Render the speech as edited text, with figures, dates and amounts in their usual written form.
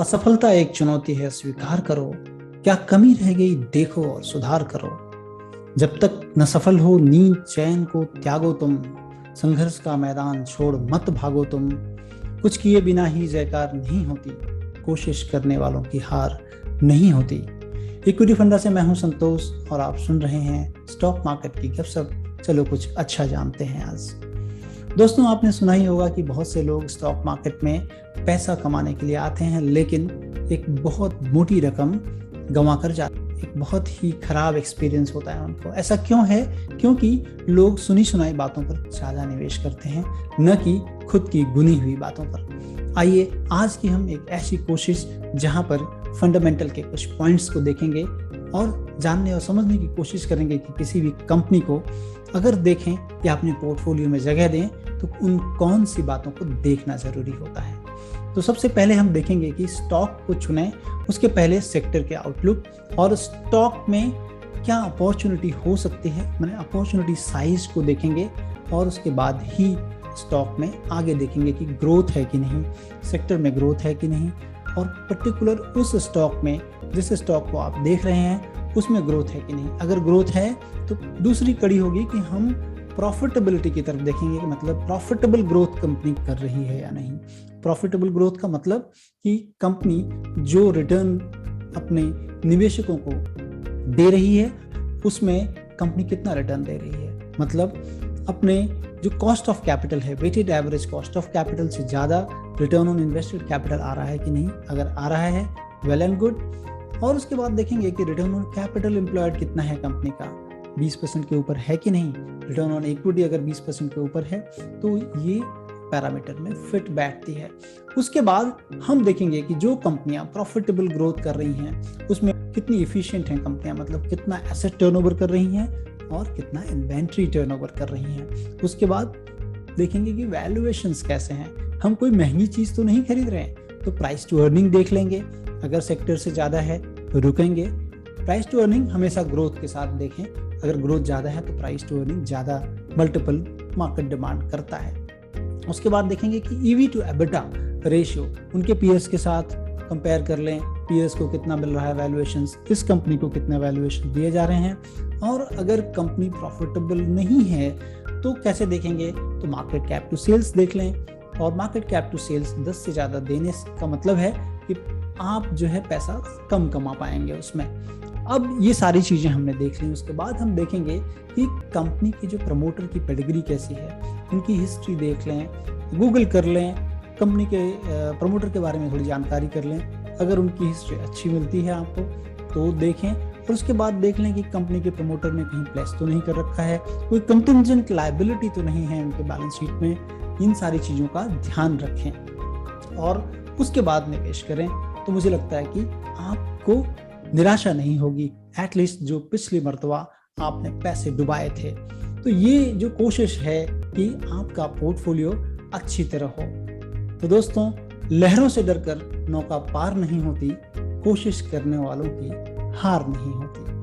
असफलता एक चुनौती है, स्वीकार करो। क्या कमी रह गई देखो और सुधार करो। जब तक न सफल हो नींद चैन को त्यागो तुम। संघर्ष का मैदान छोड़ मत भागो तुम। कुछ किए बिना ही जयकार नहीं होती। कोशिश करने वालों की हार नहीं होती। इक्विटी फंडा से मैं हूं संतोष और आप सुन रहे हैं स्टॉक मार्केट की गपशप। चलो कुछ अच्छा जानते हैं आज। दोस्तों, आपने सुना ही होगा कि बहुत से लोग स्टॉक मार्केट में पैसा कमाने के लिए आते हैं, लेकिन एक बहुत मोटी रकम गंवा कर जाते हैं। एक बहुत ही खराब एक्सपीरियंस होता है उनको। ऐसा क्यों है? क्योंकि लोग सुनी सुनाई बातों पर ज़्यादा निवेश करते हैं, न कि खुद की गुनी हुई बातों पर। आइए आज की हम एक ऐसी कोशिश जहां पर फंडामेंटल के कुछ पॉइंट्स को देखेंगे और जानने और समझने की कोशिश करेंगे कि किसी भी कंपनी को अगर देखें या अपने पोर्टफोलियो में जगह दें तो उन कौन सी बातों को देखना जरूरी होता है। तो सबसे पहले हम देखेंगे कि स्टॉक को चुनें, उसके पहले सेक्टर के आउटलुक और स्टॉक में क्या अपॉर्चुनिटी हो सकती है, मैंने अपॉर्चुनिटी साइज को देखेंगे और उसके बाद ही स्टॉक में आगे देखेंगे कि ग्रोथ है कि नहीं, सेक्टर में ग्रोथ है कि नहीं, और पर्टिकुलर उस स्टॉक में जिस स्टॉक को आप देख रहे हैं उसमें ग्रोथ है कि नहीं। अगर ग्रोथ है तो दूसरी कड़ी होगी कि हम प्रॉफिटेबिलिटी की तरफ देखेंगे कि मतलब प्रॉफिटेबल ग्रोथ कंपनी कर रही है या नहीं। प्रॉफिटेबल ग्रोथ का मतलब कि कंपनी जो रिटर्न अपने निवेशकों को दे रही है उसमें कंपनी कितना रिटर्न दे रही है। मतलब अपने जो कॉस्ट ऑफ कैपिटल है, weighted average cost of capital से ज़्यादा रिटर्न ऑन इन्वेस्टेड कैपिटल आ रहा है कि नहीं। अगर आ रहा है वेल एंड गुड। और उसके बाद देखेंगे कि रिटर्न ऑन कैपिटल एम्प्लॉयड कितना है कंपनी का, 20% के ऊपर है कि नहीं। रिटर्न ऑन इक्विटी अगर 20% के ऊपर है तो ये पैरामीटर में फिट बैठती है। उसके बाद हम देखेंगे कि जो कंपनियां प्रॉफिटेबल ग्रोथ कर रही हैं उसमें कितनी इफिशिएंट हैं कंपनियां, मतलब कितना एसेट टर्नओवर कर रही हैं और कितना इन्वेंट्री टर्नओवर कर रही हैं। उसके बाद देखेंगे कि वैल्यूएशंस कैसे हैं। हम कोई महंगी चीज तो नहीं खरीद रहे हैं तो प्राइस टू अर्निंग देख लेंगे। अगर सेक्टर से ज्यादा है तो रुकेंगे। प्राइस टू अर्निंग हमेशा ग्रोथ के साथ देखें। अगर ग्रोथ ज्यादा है तो प्राइस टू अर्निंग ज्यादा मल्टीपल मार्केट डिमांड करता है। उसके बाद देखेंगे कि ईवी टू एबिटा रेशियो उनके पीयर्स के साथ कंपेयर कर लें। पीयर्स को कितना मिल रहा है वैल्यूएशंस, इस कंपनी को कितना वैल्यूएशन दिए जा रहे हैं। और अगर कंपनी प्रॉफिटेबल नहीं है तो कैसे देखेंगे, तो मार्केट कैप टू सेल्स देख लें। और मार्केट कैप टू सेल्स 10 से ज़्यादा देने का मतलब है कि आप जो है पैसा कम कमा पाएंगे उसमें। अब ये सारी चीज़ें हमने देख ली। उसके बाद हम देखेंगे कि कंपनी की जो प्रमोटर की पेडिग्री कैसी है, उनकी हिस्ट्री देख लें, गूगल कर लें, कंपनी के प्रमोटर के बारे में थोड़ी जानकारी कर लें। अगर उनकी हिस्ट्री अच्छी मिलती है आपको तो देखें। और उसके बाद देख लें कि कंपनी के प्रमोटर ने कहीं प्लेस तो नहीं कर रखा है, कोई कंटिंजेंट लायबिलिटी तो नहीं है उनके बैलेंस शीट में। इन सारी चीज़ों का ध्यान रखें और उसके बाद निवेश करें तो मुझे लगता है कि आपको निराशा नहीं होगी, एटलीस्ट जो पिछली मर्तबा आपने पैसे डुबाए थे। तो ये जो कोशिश है कि आपका पोर्टफोलियो अच्छी तरह हो। तो दोस्तों, लहरों से डरकर नौका पार नहीं होती, कोशिश करने वालों की हार नहीं होती।